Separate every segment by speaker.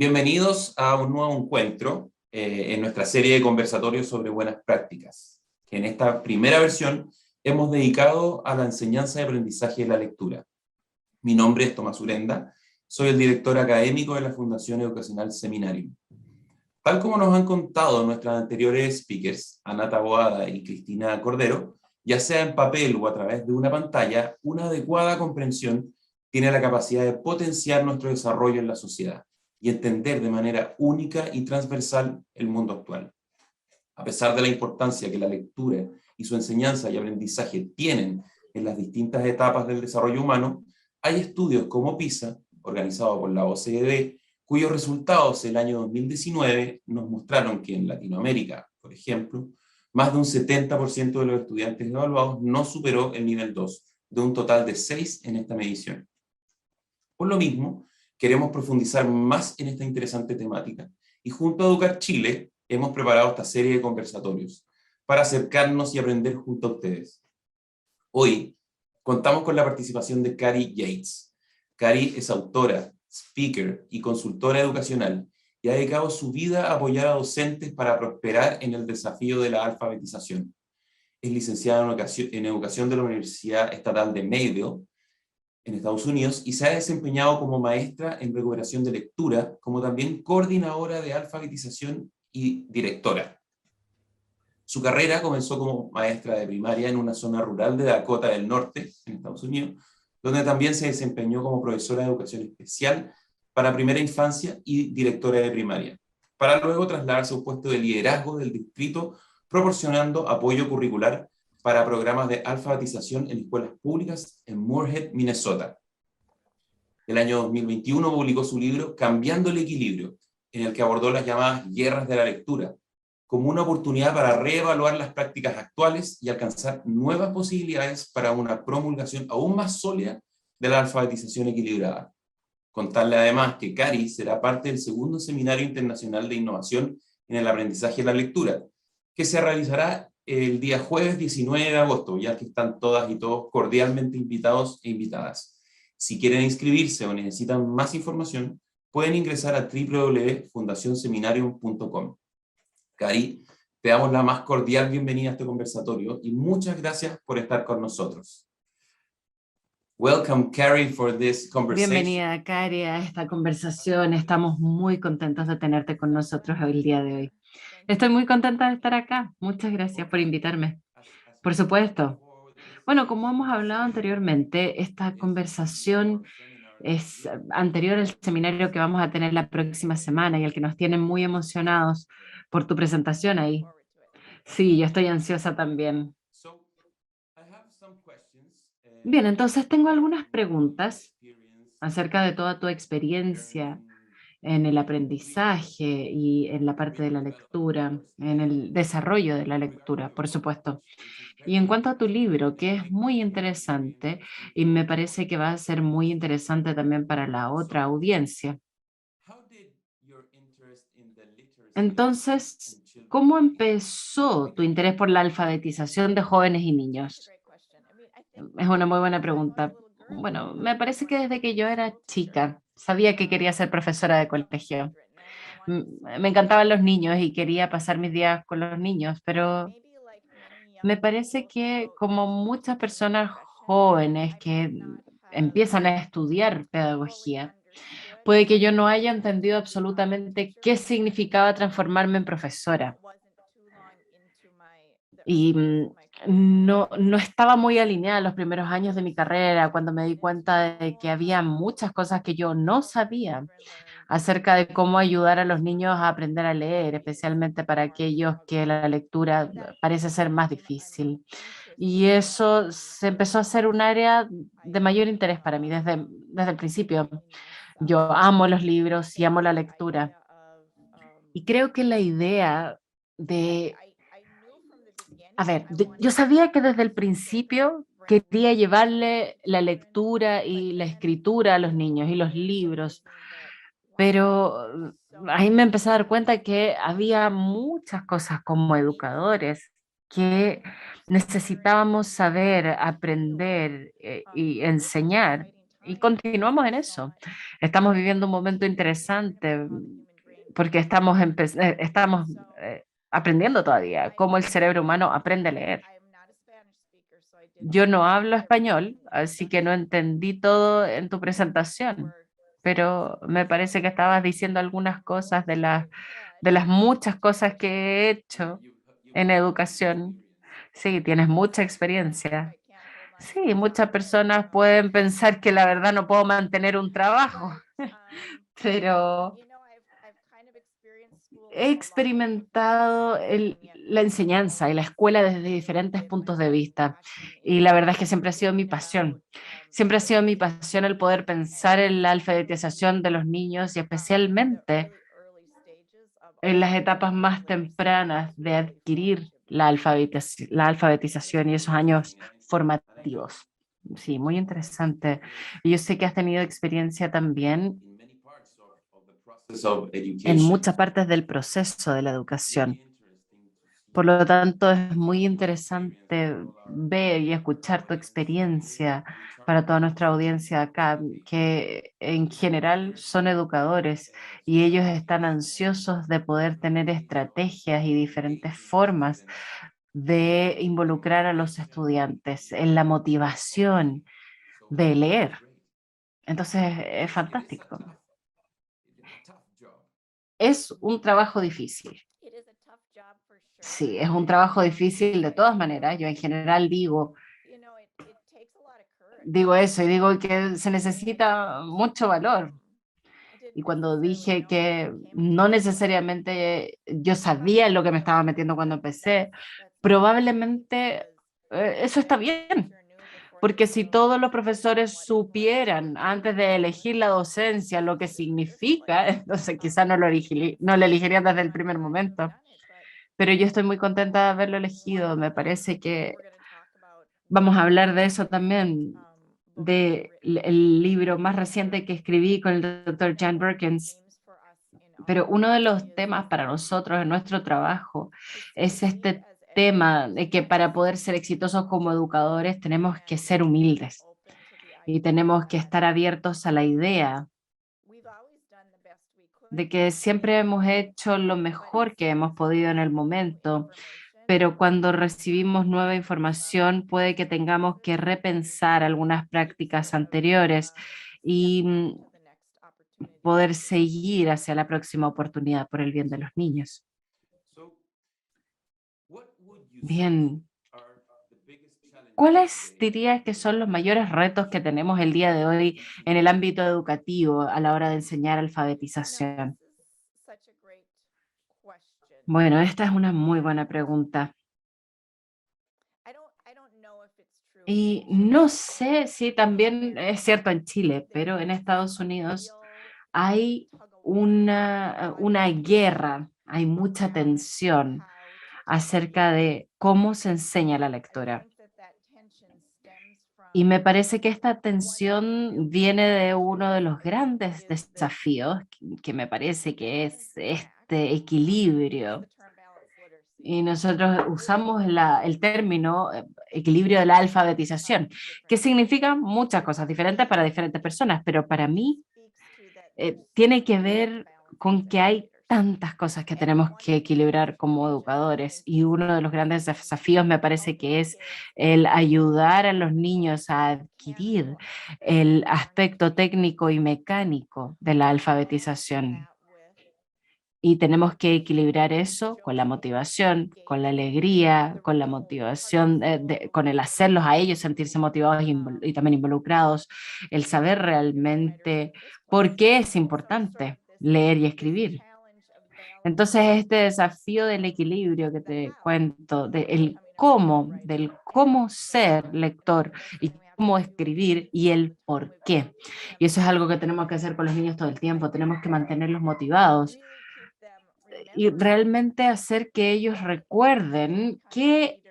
Speaker 1: Bienvenidos a un nuevo encuentro en nuestra serie de conversatorios sobre buenas prácticas, que en esta primera versión hemos dedicado a la enseñanza y aprendizaje de la lectura. Mi nombre es Tomás Urenda, soy el director académico de la Fundación Educacional Seminarium. Tal como nos han contado nuestras anteriores speakers, Ana Taboada y Cristina Cordero, ya sea en papel o a través de una pantalla, una adecuada comprensión tiene la capacidad de potenciar nuestro desarrollo en la sociedad y entender de manera única y transversal el mundo actual. A pesar de la importancia que la lectura y su enseñanza y aprendizaje tienen en las distintas etapas del desarrollo humano, hay estudios como PISA, organizado por la OCDE, cuyos resultados el año 2019 nos mostraron que en Latinoamérica, por ejemplo, más de un 70% de los estudiantes evaluados no superó el nivel 2, de un total de 6 en esta medición. Por lo mismo, queremos profundizar más en esta interesante temática y junto a Educar Chile hemos preparado esta serie de conversatorios para acercarnos y aprender junto a ustedes. Hoy contamos con la participación de Cari Yates. Cari es autora, speaker y consultora educacional y ha dedicado su vida a apoyar a docentes para prosperar en el desafío de la alfabetización. Es licenciada en educación de la Universidad Estatal de Mayville, en Estados Unidos, y se ha desempeñado como maestra en recuperación de lectura, como también coordinadora de alfabetización y directora. Su carrera comenzó como maestra de primaria en una zona rural de Dakota del Norte, en Estados Unidos, donde también se desempeñó como profesora de educación especial para primera infancia y directora de primaria, para luego trasladarse a un puesto de liderazgo del distrito, proporcionando apoyo curricular para programas de alfabetización en escuelas públicas en Moorhead, Minnesota. El año 2021 publicó su libro Cambiando el Equilibrio, en el que abordó las llamadas guerras de la lectura, como una oportunidad para reevaluar las prácticas actuales y alcanzar nuevas posibilidades para una promulgación aún más sólida de la alfabetización equilibrada. Contarle además que Cari será parte del segundo Seminario Internacional de Innovación en el Aprendizaje de la Lectura, que se realizará el día jueves 19 de agosto, ya que están todas y todos cordialmente invitados e invitadas. Si quieren inscribirse o necesitan más información, pueden ingresar a www.fundacionseminarium.com. Cari, te damos la más cordial bienvenida a este conversatorio y muchas gracias por estar con nosotros. Welcome, Cari, for this conversation.
Speaker 2: Bienvenida, Cari, a esta conversación. Estamos muy contentos de tenerte con nosotros el día de hoy. Estoy muy contenta de estar acá. Muchas gracias por invitarme. Por supuesto. Bueno, como hemos hablado anteriormente, esta conversación es anterior al seminario que vamos a tener la próxima semana y el que nos tiene muy emocionados por tu presentación ahí. Sí, yo estoy ansiosa también. Bien, entonces tengo algunas preguntas acerca de toda tu experiencia en el aprendizaje y en la parte de la lectura, en el desarrollo de la lectura, por supuesto. Y en cuanto a tu libro, que es muy interesante y me parece que va a ser muy interesante también para la otra audiencia. Entonces, ¿cómo empezó tu interés por la alfabetización de jóvenes y niños? Es una muy buena pregunta. Bueno, me parece que desde que yo era chica sabía que quería ser profesora de colegio. Me encantaban los niños y quería pasar mis días con los niños, pero me parece que como muchas personas jóvenes que empiezan a estudiar pedagogía, puede que yo no haya entendido absolutamente qué significaba transformarme en profesora. Y no estaba muy alineada en los primeros años de mi carrera cuando me di cuenta de que había muchas cosas que yo no sabía acerca de cómo ayudar a los niños a aprender a leer, especialmente para aquellos que la lectura parece ser más difícil. Y eso se empezó a ser un área de mayor interés para mí desde el principio. Yo amo los libros y amo la lectura. Y creo que la idea de, a ver, yo sabía que desde el principio quería llevarle la lectura y la escritura a los niños y los libros, pero ahí me empecé a dar cuenta que había muchas cosas como educadores que necesitábamos saber, aprender y enseñar. y continuamos en eso. Estamos viviendo un momento interesante porque estamos aprendiendo todavía cómo el cerebro humano aprende a leer. Yo no hablo español, así que no entendí todo en tu presentación, pero me parece que estabas diciendo algunas cosas de las muchas cosas que he hecho en educación. Sí, tienes mucha experiencia. Sí, muchas personas pueden pensar que la verdad no puedo mantener un trabajo, pero he experimentado la enseñanza y la escuela desde diferentes puntos de vista y la verdad es que siempre ha sido mi pasión. Siempre ha sido mi pasión el poder pensar en la alfabetización de los niños y especialmente en las etapas más tempranas de adquirir la alfabetización y esos años formativos. Sí, muy interesante. Y yo sé que has tenido experiencia también en muchas partes del proceso de la educación. Por lo tanto, es muy interesante ver y escuchar tu experiencia para toda nuestra audiencia acá, que en general son educadores y ellos están ansiosos de poder tener estrategias y diferentes formas de involucrar a los estudiantes en la motivación de leer. Entonces, es fantástico. Es un trabajo difícil. Sí, es un trabajo difícil de todas maneras. Yo en general digo eso y digo que se necesita mucho valor. Y cuando dije que no necesariamente yo sabía en lo que me estaba metiendo cuando empecé, probablemente eso está bien. Porque si todos los profesores supieran antes de elegir la docencia lo que significa, entonces quizás no lo elegirían desde el primer momento. Pero yo estoy muy contenta de haberlo elegido. Me parece que vamos a hablar de eso también, del libro más reciente que escribí con el doctor Jan Perkins. Pero uno de los temas para nosotros en nuestro trabajo es este tema de que para poder ser exitosos como educadores tenemos que ser humildes y tenemos que estar abiertos a la idea de que siempre hemos hecho lo mejor que hemos podido en el momento, pero cuando recibimos nueva información puede que tengamos que repensar algunas prácticas anteriores y poder seguir hacia la próxima oportunidad por el bien de los niños. Bien, ¿cuáles dirías que son los mayores retos que tenemos el día de hoy en el ámbito educativo a la hora de enseñar alfabetización? Bueno, esta es una muy buena pregunta. Y no sé si también es cierto en Chile, pero en Estados Unidos hay una guerra, hay mucha tensión acerca de cómo se enseña la lectura. Y me parece que esta tensión viene de uno de los grandes desafíos que me parece que es este equilibrio. Y nosotros usamos el término equilibrio de la alfabetización, que significa muchas cosas diferentes para diferentes personas, pero para mí tiene que ver con que hay tantas cosas que tenemos que equilibrar como educadores y uno de los grandes desafíos me parece que es el ayudar a los niños a adquirir el aspecto técnico y mecánico de la alfabetización. Y tenemos que equilibrar eso con la motivación, con la alegría, con la motivación, con el hacerlos a ellos sentirse motivados y también involucrados, el saber realmente por qué es importante leer y escribir. Entonces, este desafío del equilibrio que te cuento, del cómo ser lector y cómo escribir y el por qué. Y eso es algo que tenemos que hacer con los niños todo el tiempo, tenemos que mantenerlos motivados y realmente hacer que ellos recuerden qué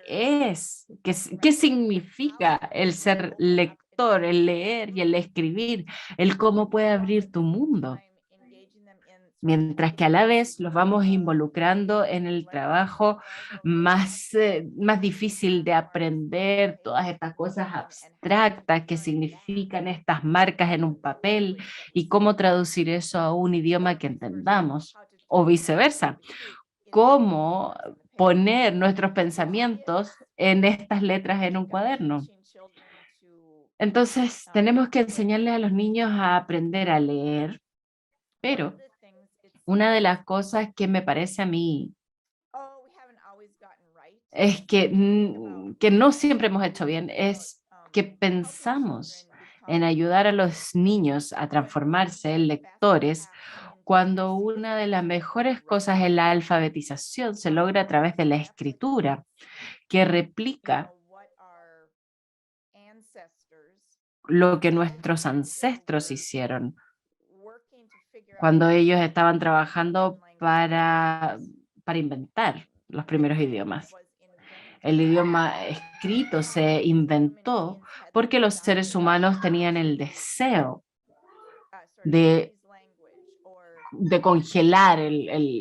Speaker 2: significa el ser lector, el leer y el escribir, el cómo puede abrir tu mundo. mientras que a la vez los vamos involucrando en el trabajo más difícil de aprender, todas estas cosas abstractas que significan estas marcas en un papel y cómo traducir eso a un idioma que entendamos, o viceversa, cómo poner nuestros pensamientos en estas letras en un cuaderno. Entonces, tenemos que enseñarles a los niños a aprender a leer, pero una de las cosas que me parece a mí es que no siempre hemos hecho bien, es que pensamos en ayudar a los niños a transformarse en lectores cuando una de las mejores cosas en la alfabetización se logra a través de la escritura, que replica lo que nuestros ancestros hicieron cuando ellos estaban trabajando para inventar los primeros idiomas. El idioma escrito se inventó porque los seres humanos tenían el deseo de, de congelar el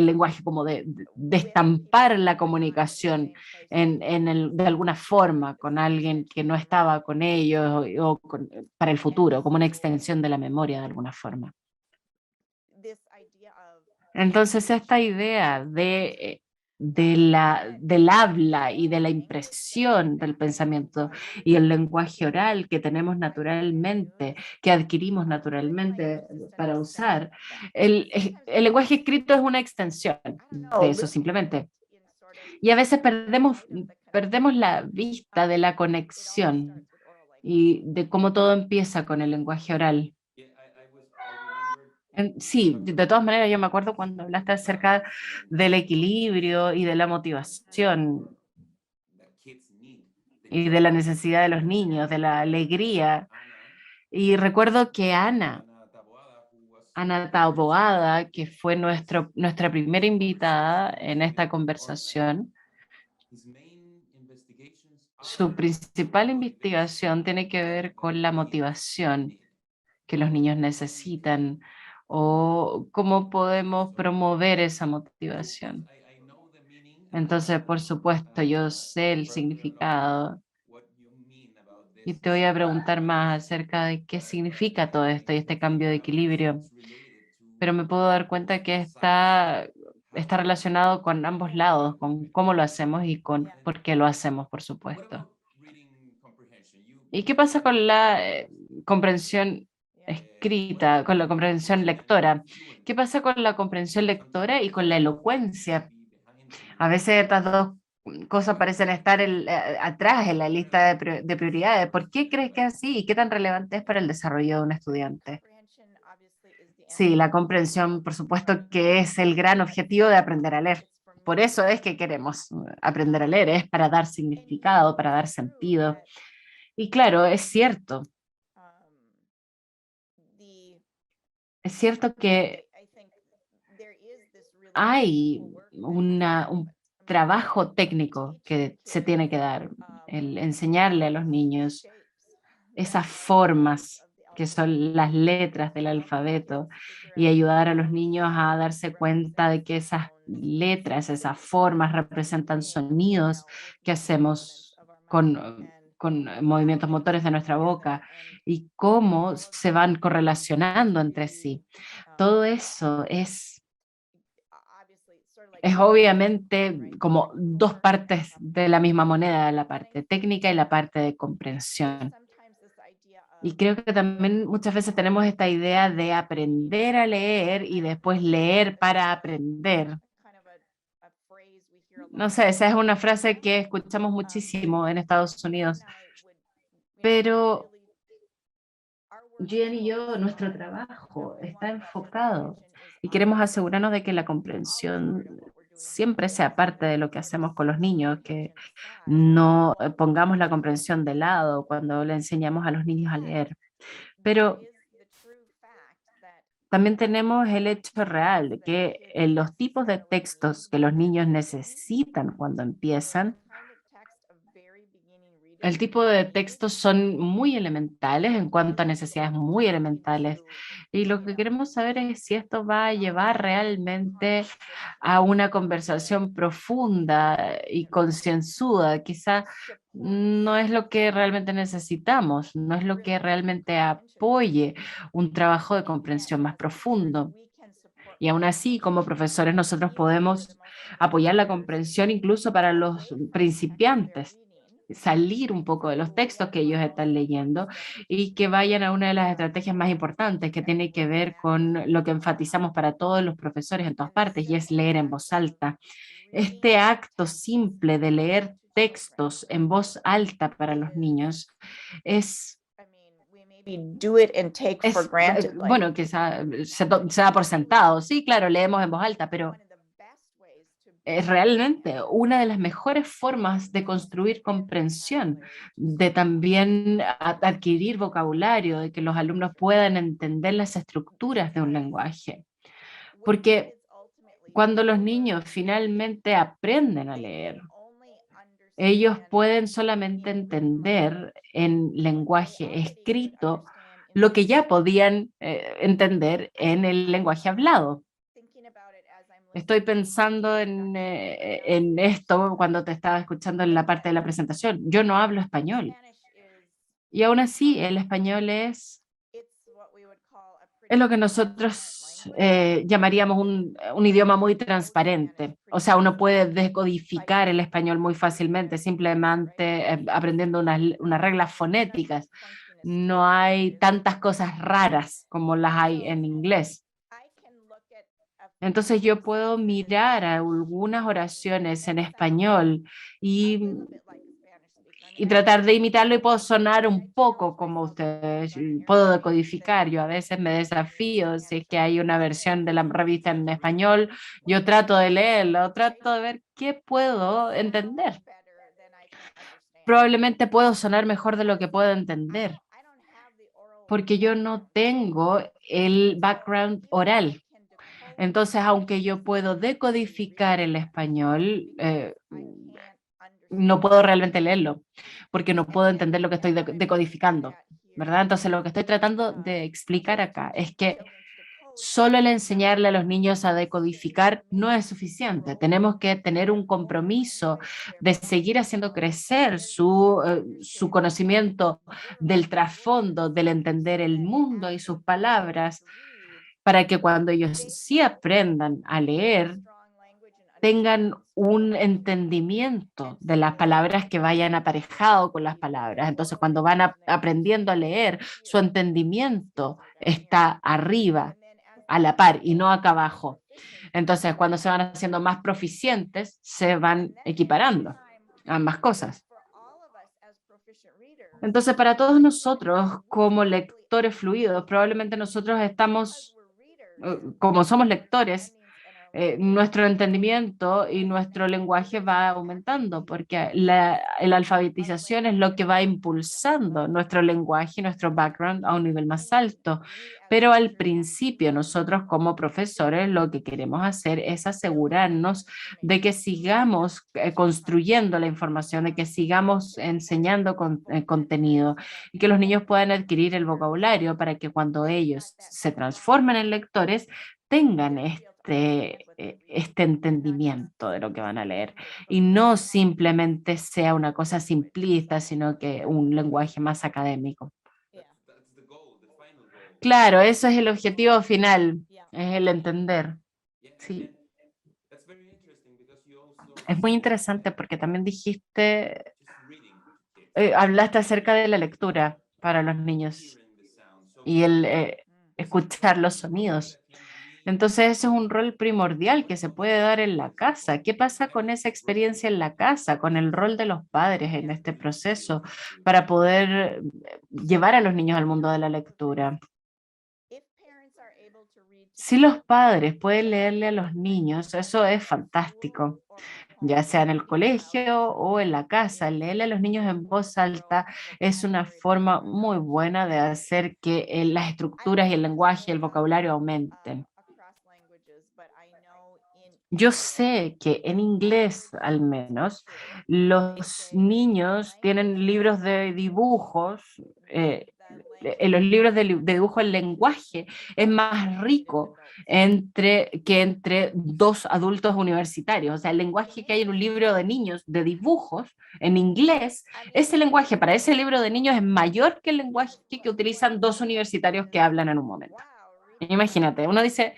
Speaker 2: lenguaje, como de estampar la comunicación de alguna forma con alguien que no estaba con ellos para el futuro, como una extensión de la memoria de alguna forma. Entonces, esta idea del habla y de la impresión del pensamiento y el lenguaje oral que tenemos naturalmente, que adquirimos naturalmente para usar, el lenguaje escrito es una extensión de eso simplemente. Y a veces perdemos la vista de la conexión y de cómo todo empieza con el lenguaje oral. Sí, de todas maneras yo me acuerdo cuando hablaste acerca del equilibrio y de la motivación y de la necesidad de los niños, de la alegría. Y recuerdo que Ana Taboada, que fue nuestra primera invitada en esta conversación, su principal investigación tiene que ver con la motivación que los niños necesitan o cómo podemos promover esa motivación. Entonces, por supuesto, yo sé el significado y te voy a preguntar más acerca de qué significa todo esto y este cambio de equilibrio, pero me puedo dar cuenta que está relacionado con ambos lados, con cómo lo hacemos y con por qué lo hacemos, por supuesto. ¿Y qué pasa con la comprensión escrita, con la comprensión lectora? ¿Qué pasa con la comprensión lectora y con la elocuencia? A veces estas dos cosas parecen estar atrás en la lista de prioridades. ¿Por qué crees que es así y qué tan relevante es para el desarrollo de un estudiante? Sí, la comprensión, por supuesto que es el gran objetivo de aprender a leer. Por eso es que queremos aprender a leer, es para dar significado, para dar sentido. Y claro, es cierto que hay un trabajo técnico que se tiene que dar, el enseñarle a los niños esas formas que son las letras del alfabeto y ayudar a los niños a darse cuenta de que esas letras, esas formas representan sonidos que hacemos con movimientos motores de nuestra boca y cómo se van correlacionando entre sí. Todo eso es obviamente como dos partes de la misma moneda, la parte técnica y la parte de comprensión. Y creo que también muchas veces tenemos esta idea de aprender a leer y después leer para aprender. No sé, esa es una frase que escuchamos muchísimo en Estados Unidos, pero Jen y yo, nuestro trabajo está enfocado y queremos asegurarnos de que la comprensión siempre sea parte de lo que hacemos con los niños, que no pongamos la comprensión de lado cuando le enseñamos a los niños a leer. Pero también tenemos el hecho real de que en los tipos de textos que los niños necesitan cuando empiezan, El tipo de textos son muy elementales en cuanto a necesidades muy elementales. Y lo que queremos saber es si esto va a llevar realmente a una conversación profunda y concienzuda. Quizá no es lo que realmente necesitamos, no es lo que realmente apoye un trabajo de comprensión más profundo. Y aún así, como profesores, nosotros podemos apoyar la comprensión incluso para los principiantes, salir un poco de los textos que ellos están leyendo y que vayan a una de las estrategias más importantes que tiene que ver con lo que enfatizamos para todos los profesores en todas partes y es leer en voz alta. Este acto simple de leer textos en voz alta para los niños es bueno, quizá se da por sentado. Sí, claro, leemos en voz alta, pero es realmente una de las mejores formas de construir comprensión, de también adquirir vocabulario, de que los alumnos puedan entender las estructuras de un lenguaje. Porque cuando los niños finalmente aprenden a leer, ellos pueden solamente entender en lenguaje escrito lo que ya podían entender en el lenguaje hablado. Estoy pensando en esto cuando te estaba escuchando en la parte de la presentación. Yo no hablo español y aún así el español es lo que nosotros llamaríamos un idioma muy transparente. O sea, uno puede descodificar el español muy fácilmente simplemente aprendiendo unas reglas fonéticas. No hay tantas cosas raras como las hay en inglés. Entonces yo puedo mirar algunas oraciones en español y, y tratar de imitarlo y puedo sonar un poco como ustedes, y puedo decodificar. Yo a veces me desafío, si es que hay una versión de la revista en español, yo trato de leerlo, trato de ver qué puedo entender. Probablemente puedo sonar mejor de lo que puedo entender, porque yo no tengo el background oral. Entonces, aunque yo puedo decodificar el español, no puedo realmente leerlo, porque no puedo entender lo que estoy decodificando, ¿verdad? Entonces, lo que estoy tratando de explicar acá es que solo el enseñarle a los niños a decodificar no es suficiente. Tenemos que tener un compromiso de seguir haciendo crecer su conocimiento del trasfondo, del entender el mundo y sus palabras, para que cuando ellos sí aprendan a leer, tengan un entendimiento de las palabras que vayan aparejado con las palabras. Entonces, cuando van aprendiendo a leer, su entendimiento está arriba, a la par y no acá abajo. Entonces, cuando se van haciendo más proficientes, se van equiparando ambas cosas. Entonces, para todos nosotros como lectores fluidos, probablemente nosotros estamos, como somos lectores, nuestro entendimiento y nuestro lenguaje va aumentando, porque la alfabetización es lo que va impulsando nuestro lenguaje y nuestro background a un nivel más alto. Pero al principio nosotros como profesores lo que queremos hacer es asegurarnos de que sigamos construyendo la información, de que sigamos enseñando contenido y que los niños puedan adquirir el vocabulario para que cuando ellos se transformen en lectores tengan este entendimiento de lo que van a leer y no simplemente sea una cosa simplista, sino que un lenguaje más académico. Claro, eso es el objetivo final, es el entender. Sí, es muy interesante porque también dijiste, hablaste acerca de la lectura para los niños y el escuchar los sonidos. Entonces, ese es un rol primordial que se puede dar en la casa. ¿Qué pasa con esa experiencia en la casa, con el rol de los padres en este proceso para poder llevar a los niños al mundo de la lectura? Si los padres pueden leerle a los niños, eso es fantástico, ya sea en el colegio o en la casa. Leerle a los niños en voz alta es una forma muy buena de hacer que las estructuras y el lenguaje y el vocabulario aumenten. Yo sé que en inglés, al menos, los niños tienen libros de dibujos. En los libros de dibujo el lenguaje es más rico que entre dos adultos universitarios. O sea, el lenguaje que hay en un libro de niños de dibujos en inglés, ese lenguaje para ese libro de niños es mayor que el lenguaje que utilizan dos universitarios que hablan en un momento. Imagínate, uno dice,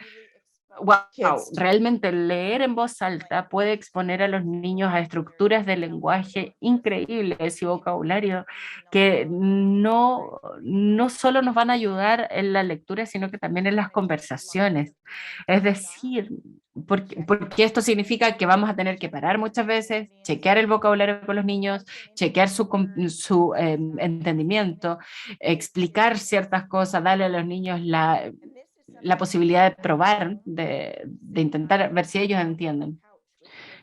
Speaker 2: wow, realmente leer en voz alta puede exponer a los niños a estructuras de lenguaje increíbles y vocabulario que no solo nos van a ayudar en la lectura, sino que también en las conversaciones. Es decir, porque esto significa que vamos a tener que parar muchas veces, chequear el vocabulario con los niños, chequear su entendimiento, explicar ciertas cosas, darle a los niños la posibilidad de probar, de intentar ver si ellos entienden.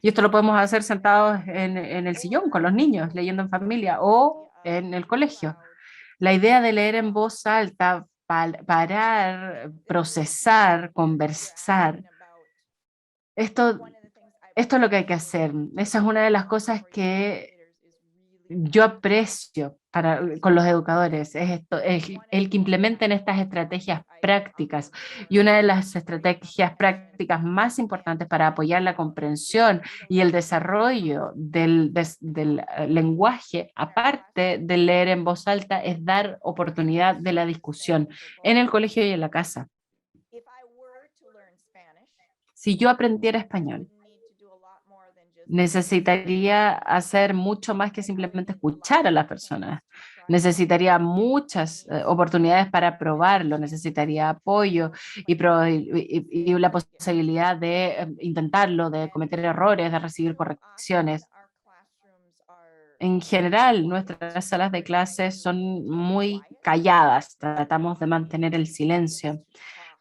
Speaker 2: Y esto lo podemos hacer sentados en el sillón con los niños, leyendo en familia o en el colegio. La idea de leer en voz alta, parar, procesar, conversar, esto, esto es lo que hay que hacer. Esa es una de las cosas que yo aprecio con los educadores, es esto, es el que implementen estas estrategias prácticas. Y una de las estrategias prácticas más importantes para apoyar la comprensión y el desarrollo del lenguaje, aparte de leer en voz alta, es dar oportunidad de la discusión en el colegio y en la casa. Si yo aprendiera español, necesitaría hacer mucho más que simplemente escuchar a las personas. Necesitaría muchas oportunidades para probarlo, necesitaría apoyo y la posibilidad de intentarlo, de cometer errores, de recibir correcciones. En general, nuestras salas de clases son muy calladas, tratamos de mantener el silencio,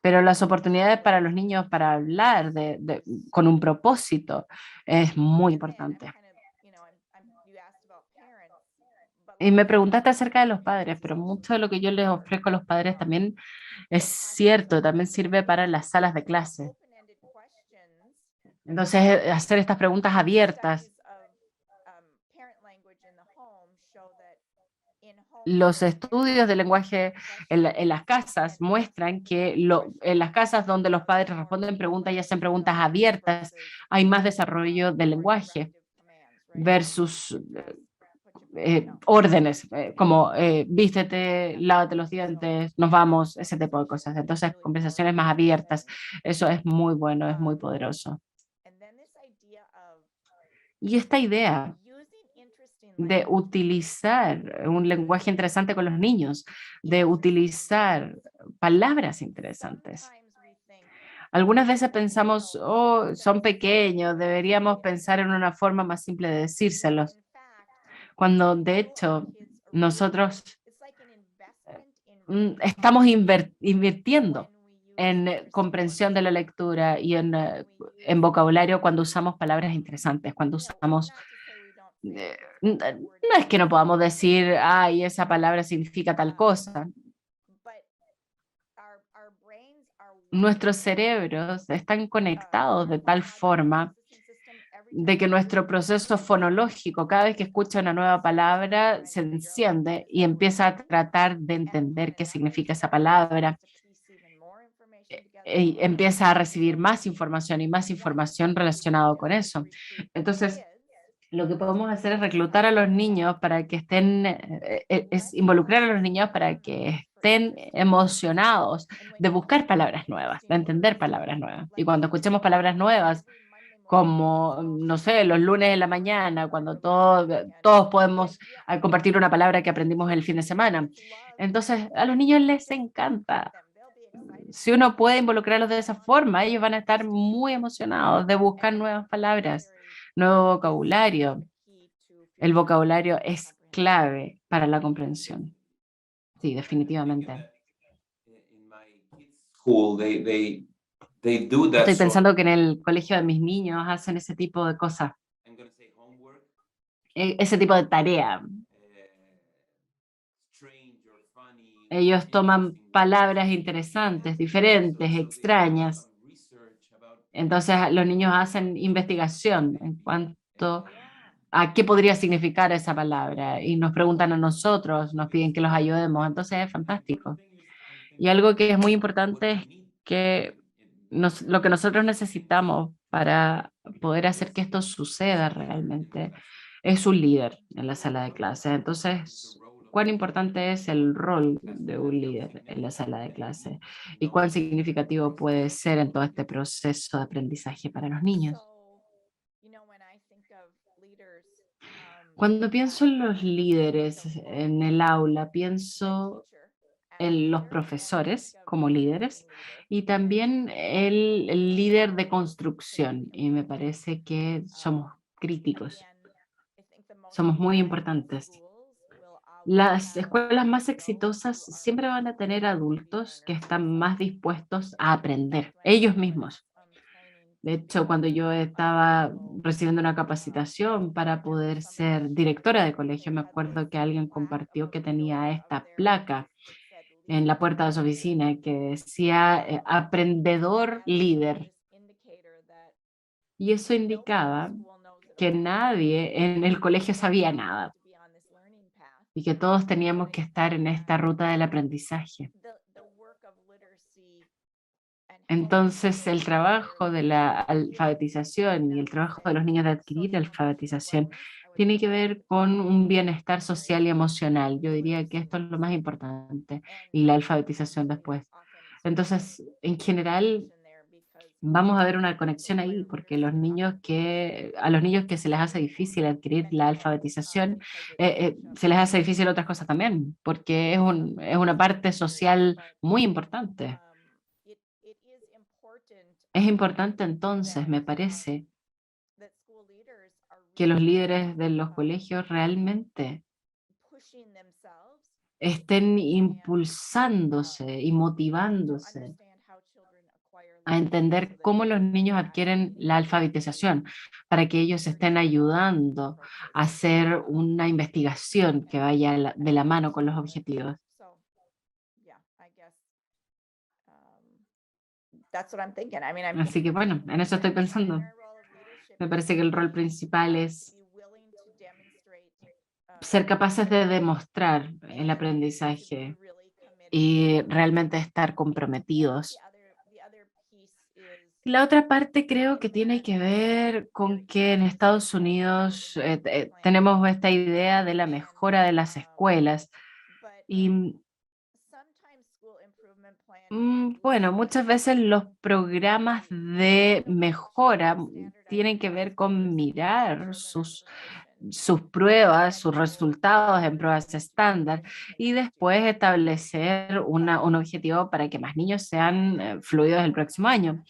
Speaker 2: pero las oportunidades para los niños para hablar con un propósito es muy importante. Y me preguntaste acerca de los padres, pero mucho de lo que yo les ofrezco a los padres también es cierto, también sirve para las salas de clase. Entonces, hacer estas preguntas abiertas. Los estudios de lenguaje en las casas muestran que en las casas donde los padres responden preguntas y hacen preguntas abiertas, hay más desarrollo del lenguaje versus órdenes, como vístete, lávate los dientes, nos vamos, ese tipo de cosas. Entonces, conversaciones más abiertas, eso es muy bueno, es muy poderoso. Y esta idea de utilizar un lenguaje interesante con los niños, de utilizar palabras interesantes. Algunas veces pensamos, oh, son pequeños, deberíamos pensar en una forma más simple de decírselos, cuando de hecho nosotros estamos invirtiendo en comprensión de la lectura y en vocabulario cuando usamos palabras interesantes, cuando usamos no es que no podamos decir, ay, esa palabra significa tal cosa. Nuestros cerebros están conectados de tal forma de que nuestro proceso fonológico, cada vez que escucha una nueva palabra, se enciende y empieza a tratar de entender qué significa esa palabra. Y empieza a recibir más información y más información relacionada con eso. Entonces, lo que podemos hacer es reclutar a los niños para que estén, es involucrar a los niños para que estén emocionados de buscar palabras nuevas, de entender palabras nuevas. Y cuando escuchemos palabras nuevas, como, no sé, los lunes de la mañana, cuando todos podemos compartir una palabra que aprendimos el fin de semana. Entonces, a los niños les encanta. Si uno puede involucrarlos de esa forma, ellos van a estar muy emocionados de buscar nuevas palabras, nuevo vocabulario. El vocabulario es clave para la comprensión. Sí, definitivamente.
Speaker 1: School, they do that
Speaker 2: Estoy
Speaker 1: sort of,
Speaker 2: pensando que en el colegio de mis niños hacen ese tipo de cosas,
Speaker 1: I'm going to say homework,
Speaker 2: ese tipo de tarea.
Speaker 1: strange or funny or
Speaker 2: Ellos toman
Speaker 1: interesting words
Speaker 2: palabras interesantes, diferentes,
Speaker 1: so they can do
Speaker 2: extrañas,
Speaker 1: some research about
Speaker 2: Entonces los niños hacen investigación en cuanto a qué podría significar esa palabra y nos preguntan a nosotros, nos piden que los ayudemos, entonces es fantástico. Y algo que es muy importante es que lo que nosotros necesitamos para poder hacer que esto suceda realmente es un líder en la sala de clase. Entonces, ¿cuán importante es el rol de un líder en la sala de clase? ¿Y cuán significativo puede ser en todo este proceso de aprendizaje para los niños? Cuando pienso en los líderes en el aula, pienso en los profesores como líderes y también el líder de construcción. Y me parece que somos críticos, somos muy importantes. Las escuelas más exitosas siempre van a tener adultos que están más dispuestos a aprender ellos mismos. De hecho, cuando yo estaba recibiendo una capacitación para poder ser directora de colegio, me acuerdo que alguien compartió que tenía esta placa en la puerta de su oficina que decía aprendedor líder. Y eso indicaba que nadie en el colegio sabía nada y que todos teníamos que estar en esta ruta del aprendizaje. Entonces, el trabajo de la alfabetización y el trabajo de los niños de adquirir alfabetización tiene que ver con un bienestar social y emocional. Yo diría que esto es lo más importante y la alfabetización después. Entonces, en general, vamos a ver una conexión ahí, porque a los niños que se les hace difícil adquirir la alfabetización, se les hace difícil otras cosas también, porque es una parte social muy importante. Es importante entonces, me parece, que los líderes de los colegios realmente estén impulsándose y motivándose a entender cómo los niños adquieren la alfabetización, para que ellos estén ayudando a hacer una investigación que vaya de la mano con los objetivos. Así que bueno, en eso estoy pensando. Me parece que el rol principal es ser capaces de demostrar el aprendizaje y realmente estar comprometidos. La otra parte creo que tiene que ver con que en Estados Unidos tenemos esta idea de la mejora de las escuelas y bueno, muchas veces los programas de mejora tienen que ver con mirar sus pruebas, sus resultados en pruebas estándar y después establecer un objetivo para que más niños sean fluidos el próximo año.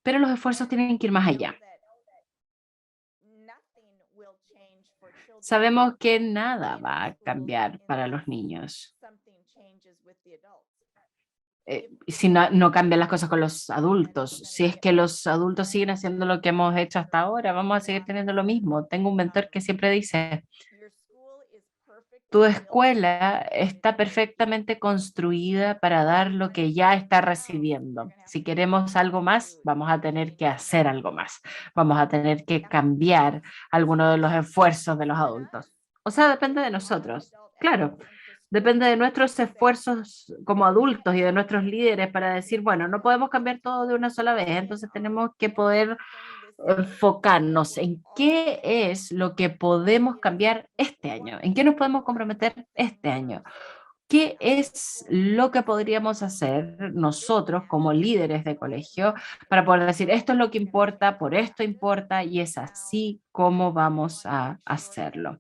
Speaker 2: Pero los esfuerzos tienen que ir más allá. Sabemos que nada va a cambiar para los niños si no cambian las cosas con los adultos. Si es que los adultos siguen haciendo lo que hemos hecho hasta ahora, vamos a seguir teniendo lo mismo. Tengo un mentor que siempre dice, tu escuela está perfectamente construida para dar lo que ya está recibiendo. Si queremos algo más, vamos a tener que hacer algo más. Vamos a tener que cambiar algunos de los esfuerzos de los adultos. O sea, depende de nosotros. Claro, depende de nuestros esfuerzos como adultos y de nuestros líderes para decir, bueno, no podemos cambiar todo de una sola vez, entonces tenemos que poder enfocarnos en qué es lo que podemos cambiar este año, en qué nos podemos comprometer este año, qué es lo que podríamos hacer nosotros como líderes de colegio para poder decir, esto es lo que importa, por esto importa y es así como vamos a hacerlo.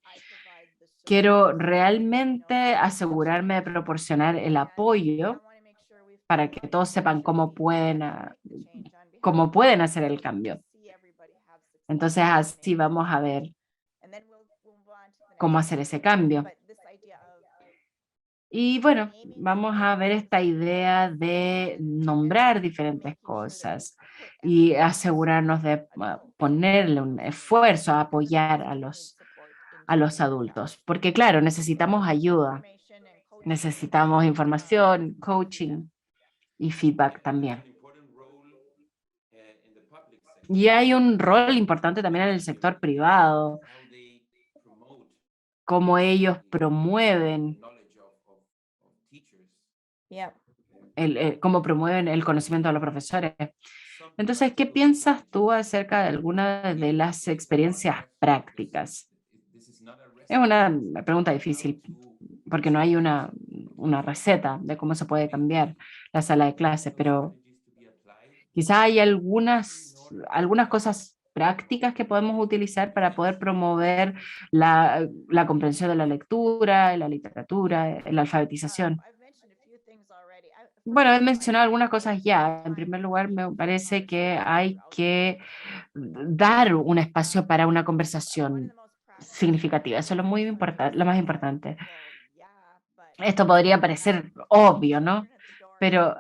Speaker 2: Quiero realmente asegurarme de proporcionar el apoyo para que todos sepan cómo pueden hacer el cambio. Entonces así vamos a ver cómo hacer ese cambio. Y bueno, vamos a ver esta idea de nombrar diferentes cosas y asegurarnos de ponerle un esfuerzo a apoyar a los adultos, porque claro, necesitamos ayuda, necesitamos información, coaching y feedback también. Y hay un rol importante también en el sector privado, cómo ellos promueven
Speaker 3: Yeah.
Speaker 2: cómo promueven el conocimiento de los profesores. Entonces, ¿qué piensas tú acerca de alguna de las experiencias prácticas? Es una pregunta difícil porque no hay una receta de cómo se puede cambiar la sala de clase, pero quizá hay algunas cosas prácticas que podemos utilizar para poder promover la comprensión de la lectura, la literatura, la alfabetización. Bueno, he mencionado algunas cosas ya. En primer lugar, me parece que hay que dar un espacio para una conversación significativa. Eso es lo muy importante, lo más importante. Esto podría parecer obvio, ¿no? Pero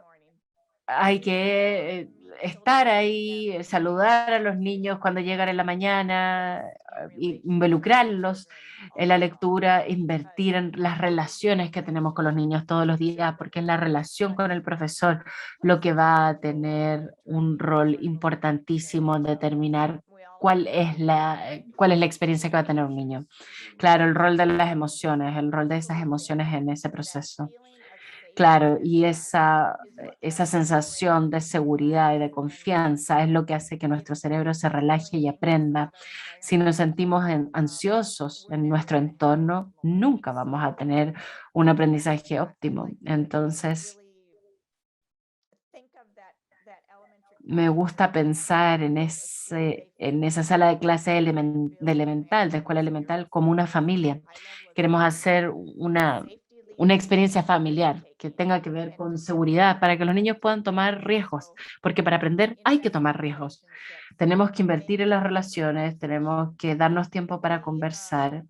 Speaker 2: hay que estar ahí, saludar a los niños cuando llegan en la mañana, involucrarlos en la lectura, invertir en las relaciones que tenemos con los niños todos los días, porque es la relación con el profesor lo que va a tener un rol importantísimo en determinar cuál es la experiencia que va a tener un niño. Claro, el rol de las emociones, el rol de esas emociones en ese proceso. Claro, y esa sensación de seguridad y de confianza es lo que hace que nuestro cerebro se relaje y aprenda. Si nos sentimos ansiosos en nuestro entorno, nunca vamos a tener un aprendizaje óptimo. Entonces, me gusta pensar en esa sala de clase de elemental, de escuela elemental, como una familia. Queremos hacer una experiencia familiar que tenga que ver con seguridad para que los niños puedan tomar riesgos, porque para aprender hay que tomar riesgos. Tenemos que invertir en las relaciones, tenemos que darnos tiempo para conversar.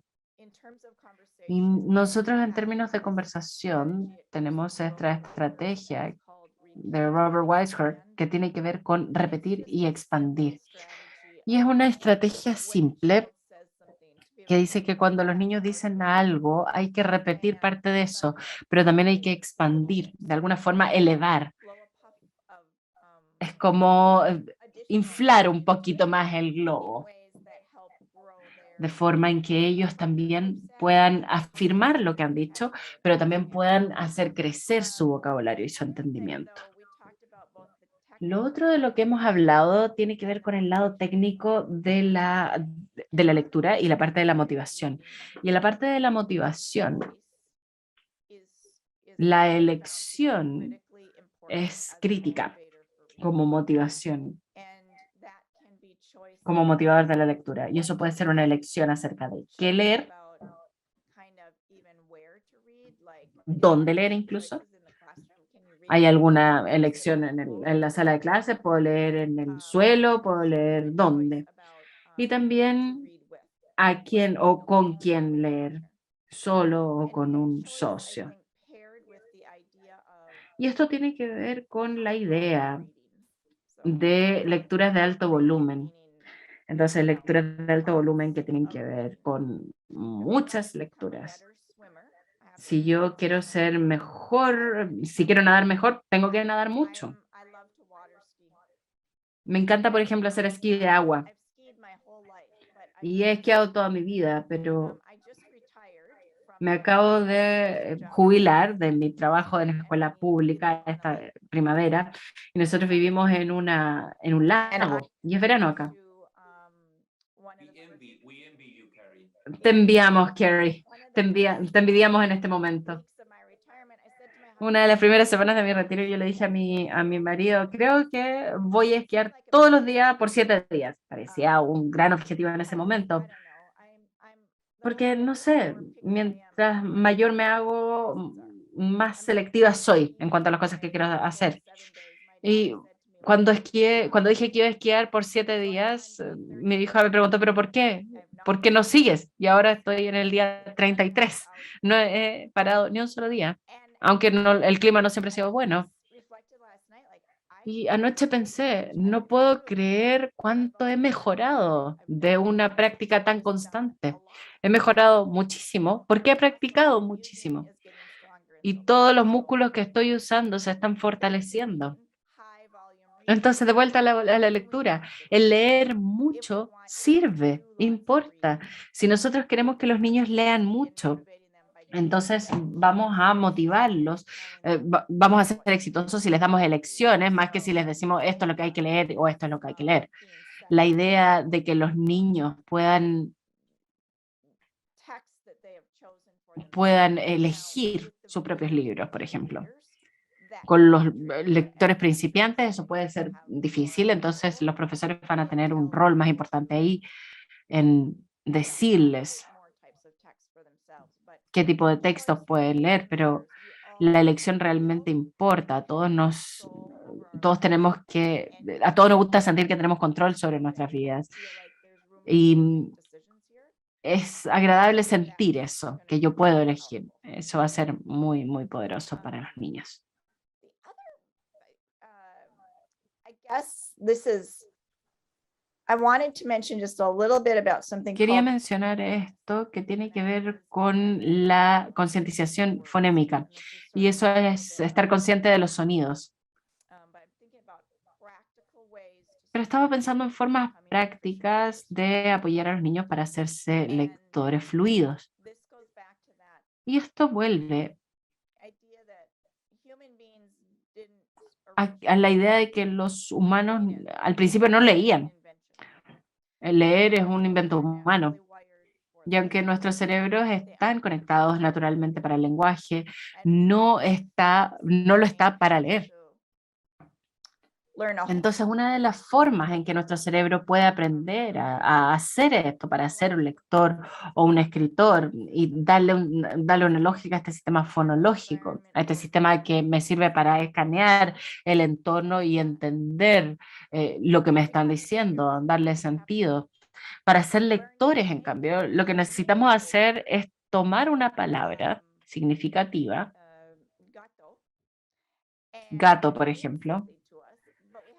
Speaker 2: Y nosotros en términos de conversación tenemos esta estrategia de Robert Weishaupt que tiene que ver con repetir y expandir. Y es una estrategia simple que dice que cuando los niños dicen algo hay que repetir parte de eso, pero también hay que expandir, de alguna forma elevar. Es como inflar un poquito más el globo, de forma en que ellos también puedan afirmar lo que han dicho, pero también puedan hacer crecer su vocabulario y su entendimiento. Lo otro de lo que hemos hablado tiene que ver con el lado técnico de la lectura y la parte de la motivación. Y en la parte de la motivación, la elección es crítica como motivación, como motivador de la lectura. Y eso puede ser una elección acerca de qué leer, dónde leer incluso. ¿Hay alguna elección en la sala de clase? ¿Puedo leer en el suelo? ¿Puedo leer dónde? Y también a quién o con quién leer, solo o con un socio. Y esto tiene que ver con la idea de lecturas de alto volumen. Entonces, lecturas de alto volumen que tienen que ver con muchas lecturas. Si yo quiero ser mejor, si quiero nadar mejor, tengo que nadar mucho. Me encanta, por ejemplo, hacer esquí de agua y he esquiado toda mi vida, pero me acabo de jubilar de mi trabajo en la escuela pública esta primavera y nosotros vivimos en un lago y es verano acá. Te enviamos, Carrie, te envidiamos en este momento. Una de las primeras semanas de mi retiro yo le dije a mi marido, creo que voy a esquiar todos los días por 7 días. Parecía un gran objetivo en ese momento. Porque, no sé, mientras mayor me hago, más selectiva soy en cuanto a las cosas que quiero hacer. Y cuando dije que iba a esquiar por 7 días, mi hija me preguntó, ¿pero por qué? ¿Por qué no sigues? Y ahora estoy en el día 33. No he parado ni un solo día, aunque el clima no siempre ha sido bueno. Y anoche pensé, no puedo creer cuánto he mejorado de una práctica tan constante. He mejorado muchísimo porque he practicado muchísimo y todos los músculos que estoy usando se están fortaleciendo. Entonces, de vuelta a la lectura, el leer mucho sirve, importa. Si nosotros queremos que los niños lean mucho, entonces vamos a motivarlos, vamos a ser exitosos si les damos elecciones, más que si les decimos esto es lo que hay que leer o esto es lo que hay que leer. La idea de que los niños puedan elegir sus propios libros, por ejemplo. Con los lectores principiantes eso puede ser difícil, entonces los profesores van a tener un rol más importante ahí en decirles qué tipo de textos pueden leer, pero la elección realmente importa. Todos tenemos a todos nos gusta sentir que tenemos control sobre nuestras vidas. Y es agradable sentir eso, que yo puedo elegir. Eso va a ser muy, muy poderoso para los niños. Quería mencionar esto que tiene que ver con la concientización fonémica, y eso es estar consciente de los sonidos. Pero estaba pensando en formas prácticas de apoyar a los niños para hacerse lectores fluidos. Y esto vuelve a la idea de que los humanos al principio no leían. El leer es un invento humano. Y aunque nuestros cerebros están conectados naturalmente para el lenguaje, no lo está para leer. Entonces, una de las formas en que nuestro cerebro puede aprender a hacer esto, para ser un lector o un escritor, y darle una lógica a este sistema fonológico, a este sistema que me sirve para escanear el entorno y entender lo que me están diciendo, darle sentido. Para ser lectores, en cambio, lo que necesitamos hacer es tomar una palabra significativa, gato, por ejemplo,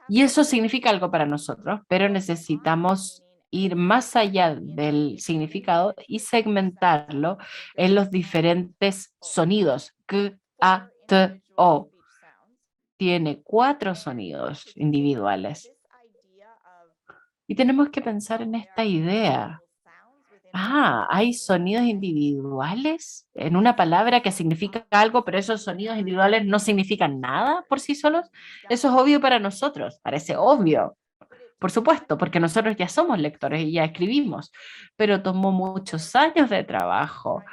Speaker 2: y eso significa algo para nosotros, pero necesitamos ir más allá del significado y segmentarlo en los diferentes sonidos. K, A, T, O. Tiene 4 sonidos individuales. Y tenemos que pensar en esta idea. Hay sonidos individuales en una palabra que significa algo, pero esos sonidos individuales no significan nada por sí solos. Eso es obvio para nosotros, parece obvio, por supuesto, porque nosotros ya somos lectores y ya escribimos, pero tomó muchos años de trabajo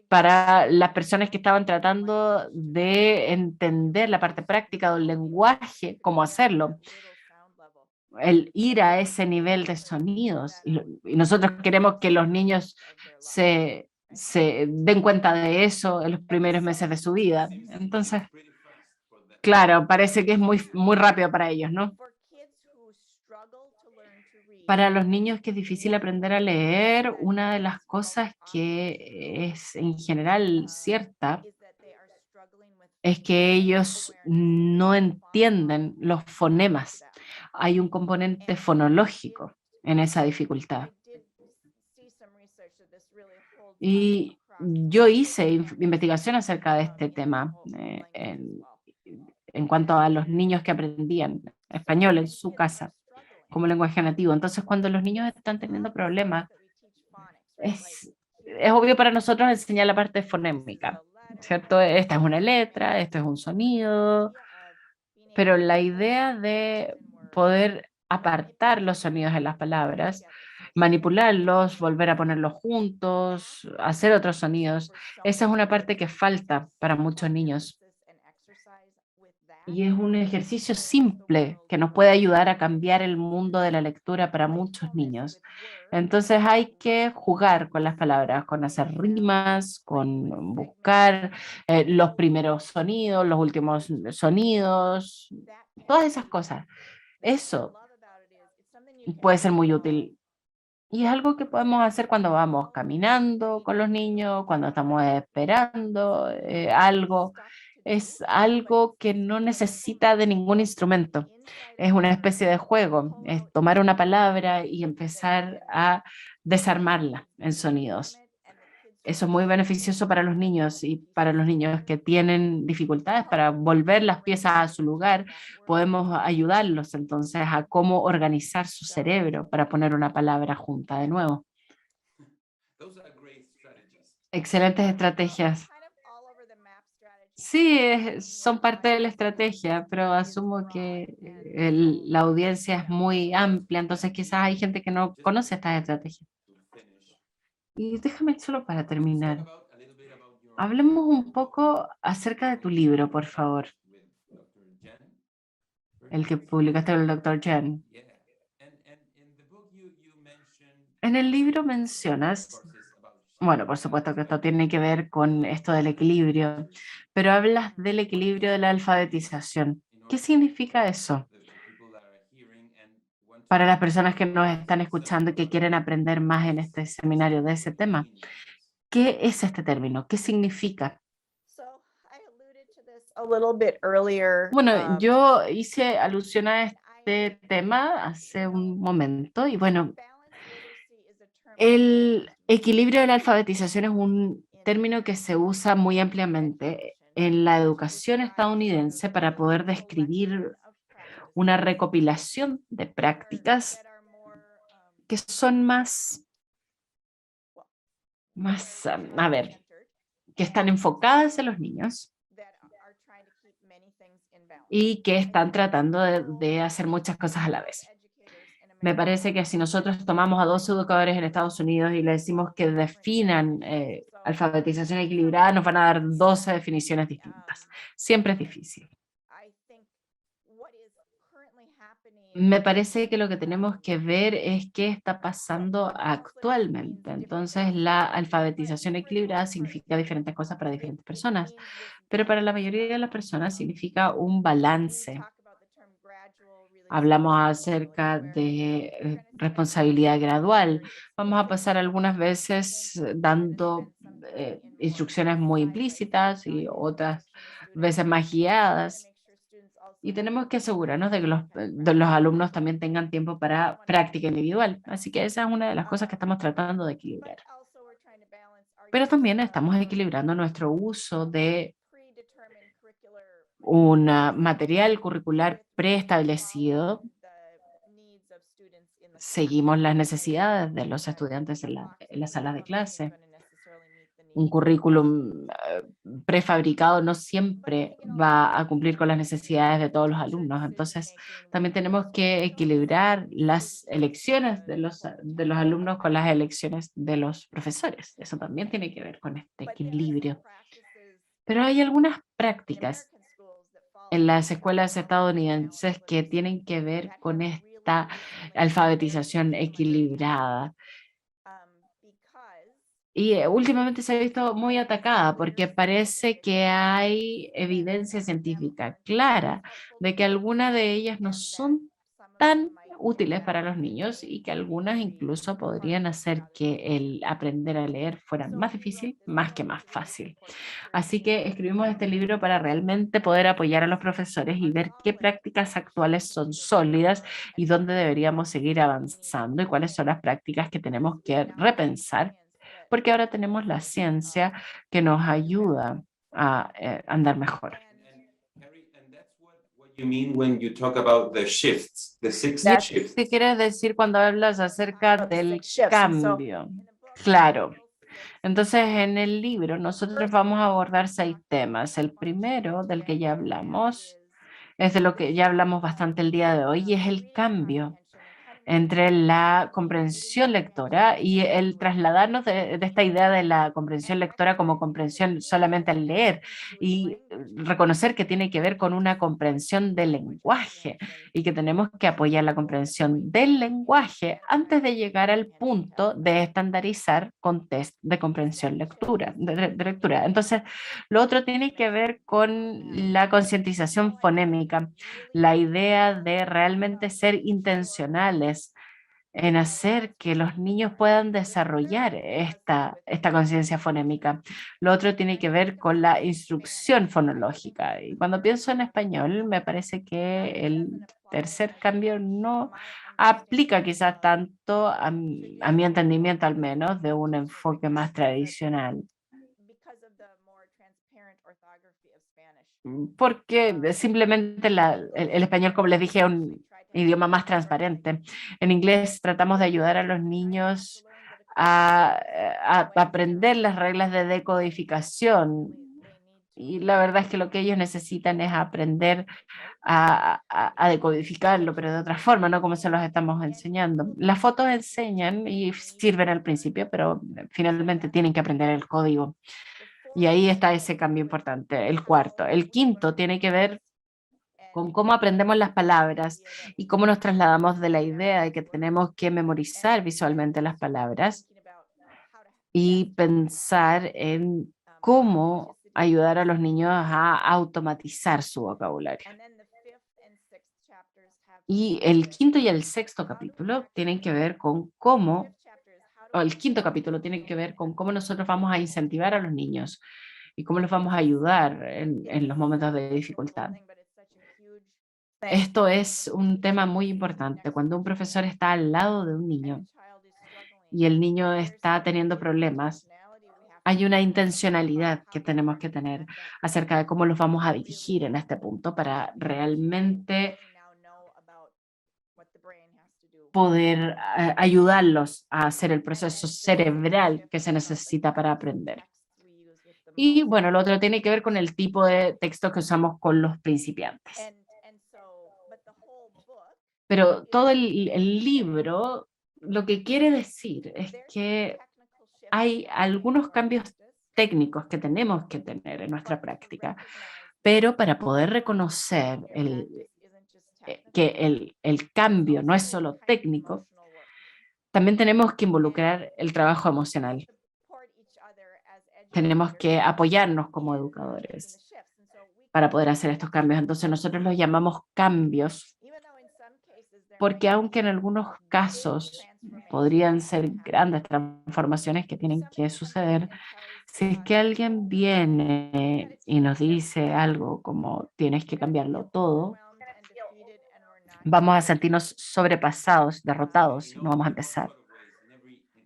Speaker 2: para las personas que estaban tratando de entender la parte práctica del lenguaje, cómo hacerlo, el ir a ese nivel de sonidos. Y nosotros queremos que los niños se den cuenta de eso en los primeros meses de su vida. Entonces, claro, parece que es muy, muy rápido para ellos, ¿no? Para los niños que es difícil aprender a leer, una de las cosas que es en general cierta es que ellos no entienden los fonemas. Hay un componente fonológico en esa dificultad. Y yo hice investigación acerca de este tema en cuanto a los niños que aprendían español en su casa como lenguaje nativo. Entonces, cuando los niños están teniendo problemas, es obvio para nosotros enseñar la parte fonémica, ¿cierto? Esta es una letra, esto es un sonido, pero la idea de poder apartar los sonidos de las palabras, manipularlos, volver a ponerlos juntos, hacer otros sonidos, esa es una parte que falta para muchos niños. Y es un ejercicio simple que nos puede ayudar a cambiar el mundo de la lectura para muchos niños. Entonces hay que jugar con las palabras, con hacer rimas, con buscar los primeros sonidos, los últimos sonidos, todas esas cosas. Eso puede ser muy útil. Y es algo que podemos hacer cuando vamos caminando con los niños, cuando estamos esperando algo. Es algo que no necesita de ningún instrumento. Es una especie de juego. Es tomar una palabra y empezar a desarmarla en sonidos. Eso es muy beneficioso para los niños y para los niños que tienen dificultades para volver las piezas a su lugar, podemos ayudarlos entonces a cómo organizar su cerebro para poner una palabra junta de nuevo.
Speaker 1: Those are great strategies.
Speaker 2: Excelentes estrategias. Sí, son parte de la estrategia, pero asumo que la audiencia es muy amplia, entonces quizás hay gente que no
Speaker 1: Just
Speaker 2: conoce estas estrategias.
Speaker 1: to finish,
Speaker 2: Y déjame solo para
Speaker 1: let's talk
Speaker 2: terminar.
Speaker 1: about a little bit about
Speaker 2: Hablemos
Speaker 1: your
Speaker 2: un
Speaker 1: book
Speaker 2: poco acerca de tu
Speaker 1: that you
Speaker 2: libro, por favor,
Speaker 1: published with Dr. Jen
Speaker 2: el que
Speaker 1: Perkins.
Speaker 2: publicaste con el doctor Jen.
Speaker 1: Yeah, and in the book you mentioned
Speaker 2: En el libro
Speaker 1: of
Speaker 2: mencionas,
Speaker 1: course it's about
Speaker 2: bueno,
Speaker 1: shifting
Speaker 2: por supuesto
Speaker 1: balance,
Speaker 2: que
Speaker 1: but
Speaker 2: esto tiene que ver con esto del equilibrio, pero hablas del
Speaker 1: what does
Speaker 2: equilibrio de
Speaker 1: that
Speaker 2: la
Speaker 1: mean
Speaker 2: alfabetización.
Speaker 1: in
Speaker 2: ¿Qué
Speaker 1: order
Speaker 2: significa eso
Speaker 1: the people that are hearing and want to
Speaker 2: para las
Speaker 1: learn
Speaker 2: personas que
Speaker 1: more
Speaker 2: nos
Speaker 1: about
Speaker 2: están escuchando y que quieren
Speaker 1: self-development?
Speaker 2: aprender más en este seminario de ese
Speaker 1: What do you
Speaker 2: tema?
Speaker 1: mean by this?
Speaker 2: ¿Qué es este término? ¿Qué significa? Bueno, yo hice alusión a este tema hace un momento y bueno, el equilibrio de la alfabetización es un término que se usa muy ampliamente en la educación estadounidense para poder describir una recopilación de prácticas que son a ver, que están enfocadas en los niños y que están tratando de hacer muchas cosas a la vez. Me parece que si nosotros tomamos a dos educadores en Estados Unidos y le decimos que definan alfabetización equilibrada, nos van a dar 12 definiciones distintas. Siempre es difícil. Me parece que lo que tenemos que ver es qué está pasando actualmente. Entonces, la alfabetización equilibrada significa diferentes cosas para diferentes personas, pero para la mayoría de las personas significa un balance. Hablamos acerca de responsabilidad gradual. Vamos a pasar algunas veces dando instrucciones muy implícitas y otras veces más guiadas. Y tenemos que asegurarnos de los alumnos también tengan tiempo para práctica individual. Así que esa es una de las cosas que estamos tratando de equilibrar. Pero también estamos equilibrando nuestro uso de un material curricular preestablecido. Seguimos las necesidades de los estudiantes en la sala de clase. Un currículum prefabricado no siempre va a cumplir con las necesidades de todos los alumnos. Entonces, también tenemos que equilibrar las elecciones de los alumnos con las elecciones de los profesores. Eso también tiene que ver con este equilibrio. Pero hay algunas prácticas en las escuelas estadounidenses que tienen que ver con esta alfabetización equilibrada. Y últimamente se ha visto muy atacada porque parece que hay evidencia científica clara de que algunas de ellas no son tan útiles para los niños y que algunas incluso podrían hacer que el aprender a leer fuera más difícil más que más fácil. Así que escribimos este libro para realmente poder apoyar a los profesores y ver qué prácticas actuales son sólidas y dónde deberíamos seguir avanzando y cuáles son las prácticas que tenemos que repensar, porque ahora tenemos la ciencia que nos ayuda a andar mejor.
Speaker 1: Carrie, and that's what you mean when you talk about the shifts, the six
Speaker 2: ¿Y qué
Speaker 1: shifts.
Speaker 2: quieres decir cuando hablas acerca del cambio? Claro. Entonces, en el libro nosotros vamos a abordar 6 temas. El primero, del que ya hablamos, es de lo que ya hablamos bastante el día de hoy, y es el cambio entre la comprensión lectora y el trasladarnos de esta idea de la comprensión lectora como comprensión solamente al leer y reconocer que tiene que ver con una comprensión del lenguaje y que tenemos que apoyar la comprensión del lenguaje antes de llegar al punto de estandarizar con test de comprensión de lectura. Entonces, lo otro tiene que ver con la concientización fonémica, la idea de realmente ser intencionales en hacer que los niños puedan desarrollar esta conciencia fonémica. Lo otro tiene que ver con la instrucción fonológica. Y cuando pienso en español, me parece que el tercer cambio no aplica quizás tanto a mi entendimiento al menos de un enfoque más tradicional, porque simplemente el español, como les dije, es un idioma más transparente. En inglés tratamos de ayudar a los niños a aprender las reglas de decodificación. Y la verdad es que lo que ellos necesitan es aprender a decodificarlo, pero de otra forma, no como se los estamos enseñando. Las fotos enseñan y sirven al principio, pero finalmente tienen que aprender el código. Y ahí está ese cambio importante, el cuarto. El quinto tiene que ver con cómo aprendemos las palabras y cómo nos trasladamos de la idea de que tenemos que memorizar visualmente las palabras y pensar en cómo ayudar a los niños a automatizar su vocabulario. Y el quinto y el sexto capítulo tienen que ver con cómo, o el quinto capítulo tiene que ver con cómo nosotros vamos a incentivar a los niños y cómo los vamos a ayudar en los momentos de dificultad. Esto es un tema muy importante. Cuando un profesor está al lado de un niño y el niño está teniendo problemas, hay una intencionalidad que tenemos que tener acerca de cómo los vamos a dirigir en este punto para realmente poder ayudarlos a hacer el proceso cerebral que se necesita para aprender. Y bueno, lo otro tiene que ver con el tipo de texto que usamos con los principiantes. Pero todo el libro lo que quiere decir es que hay algunos cambios técnicos que tenemos que tener en nuestra práctica, pero para poder reconocer que el cambio no es solo técnico, también tenemos que involucrar el trabajo emocional. Tenemos que apoyarnos como educadores para poder hacer estos cambios. Entonces nosotros los llamamos cambios, porque aunque en algunos casos podrían ser grandes transformaciones que tienen que suceder, si es que alguien viene y nos dice algo como tienes que cambiarlo todo, vamos a sentirnos sobrepasados, derrotados, no vamos a empezar.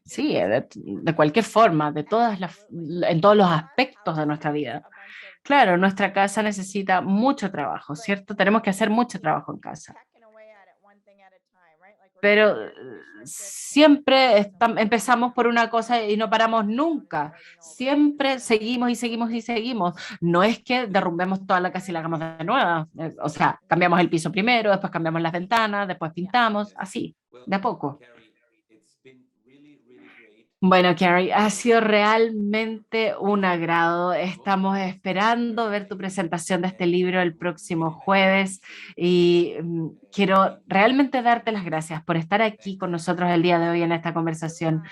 Speaker 2: Sí, de cualquier forma, en todos los aspectos de nuestra vida. Claro, nuestra casa necesita mucho trabajo, ¿cierto? Tenemos que hacer mucho trabajo en casa. Pero siempre empezamos por una cosa y no paramos nunca. Siempre seguimos y seguimos y seguimos. No es que derrumbemos toda la casa y la hagamos de nuevo. O sea, cambiamos el piso primero, después cambiamos las ventanas, después pintamos, así, de a poco. Bueno, Carrie, ha sido realmente un agrado. Estamos esperando ver tu presentación de este libro el próximo jueves y quiero realmente darte las gracias por estar aquí con nosotros el día de hoy en esta conversación.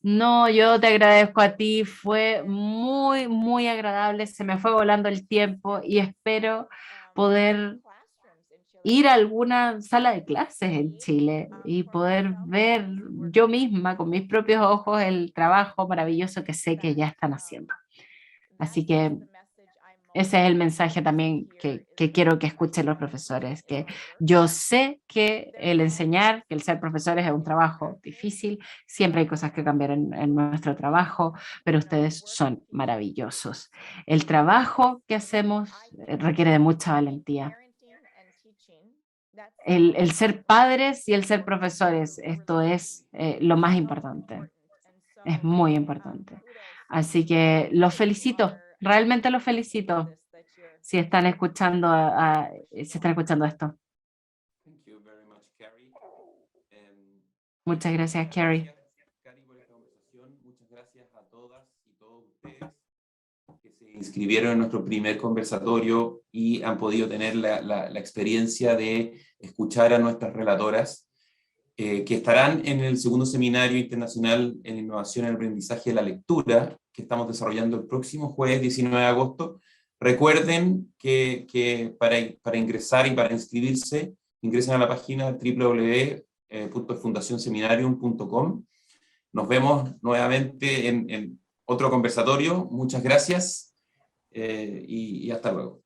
Speaker 2: No, yo te agradezco a ti, fue muy, muy agradable, se me fue volando el tiempo y espero poder ir a alguna sala de clases en Chile y poder ver yo misma con mis propios ojos el trabajo maravilloso que sé que ya están haciendo. Así que ese es el mensaje también que quiero que escuchen los profesores, que yo sé que el enseñar, que el ser profesores es un trabajo difícil, siempre hay cosas que cambiar en nuestro trabajo, pero ustedes son maravillosos. El trabajo que hacemos requiere de mucha valentía, el ser padres y el ser profesores, esto es lo más importante, es muy importante. Así que los felicito, realmente los felicito si están escuchando, si están escuchando esto. Muchas gracias, Carrie.
Speaker 1: Cari, por esta conversación. Muchas gracias a todas y todos ustedes que se inscribieron en nuestro primer conversatorio y han podido tener la experiencia de escuchar a nuestras relatoras, que estarán en el segundo Seminario Internacional en Innovación en el Aprendizaje de la Lectura, que estamos desarrollando el próximo jueves 19 de agosto. Recuerden que para ingresar y para inscribirse, ingresen a la página www.fundacionseminarium.com. Nos vemos nuevamente en otro conversatorio. Muchas gracias y hasta luego.